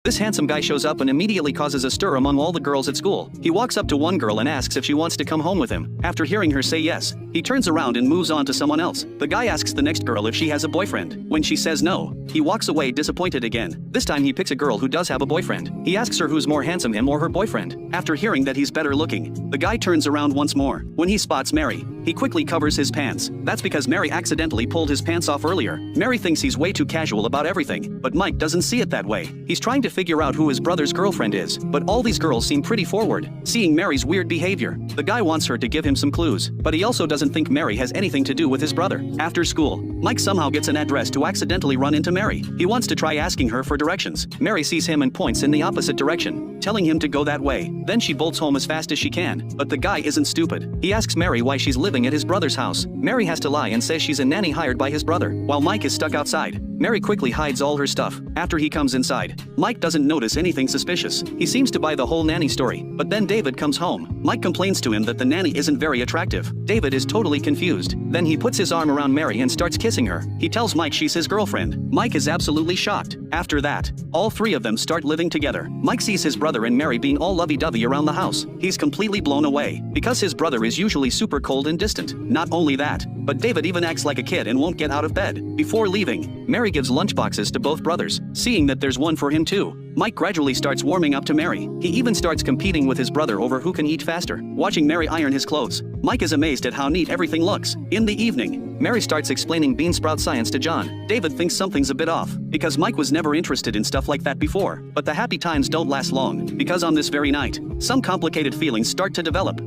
This handsome guy shows up and immediately causes a stir among all the girls at school. He walks up to one girl and asks if she wants to come home with him. After hearing her say yes, he turns around and moves on to someone else. The guy asks the next girl if she has a boyfriend. When she says no, he walks away disappointed again. This time he picks a girl who does have a boyfriend. He asks her who's more handsome, him or her boyfriend. After hearing that he's better looking, the guy turns around once more. When he spots Mary, he quickly covers his pants. That's because Mary accidentally pulled his pants off earlier. Mary thinks he's way too casual about everything, but Mike doesn't see it that way. He's trying to figure out who his brother's girlfriend is, but all these girls seem pretty forward. Seeing Mary's weird behavior, the guy wants her to give him some clues, but he also doesn't think Mary has anything to do with his brother. After school, Mike somehow gets an address to accidentally run into Mary. He wants to try asking her for directions. Mary sees him and points in the opposite direction, telling him to go that way. Then she bolts home as fast as she can, but the guy isn't stupid. He asks Mary why she's living at his brother's house. Mary has to lie and says she's a nanny hired by his brother. While Mike is stuck outside, Mary quickly hides all her stuff. After he comes inside, Mike doesn't notice anything suspicious. He seems to buy the whole nanny story, but then David comes home. Mike complains to him that the nanny isn't very attractive. David is totally confused. Then he puts his arm around Mary and starts kissing her. He tells Mike she's his girlfriend. Mike is absolutely shocked. After that, all three of them start living together. Mike sees his brother and Mary being all lovey-dovey around the house. He's completely blown away, because his brother is usually super cold and distant. Not only that, but David even acts like a kid and won't get out of bed. Before leaving, Mary gives lunchboxes to both brothers. Seeing that there's one for him too, Mike gradually starts warming up to Mary. He even starts competing with his brother over who can eat faster. Watching Mary iron his clothes, Mike is amazed at how neat everything looks. In the evening, Mary starts explaining bean sprout science to John. David thinks something's a bit off, because Mike was never interested in stuff like that before. But the happy times don't last long, because on this very night, some complicated feelings start to develop.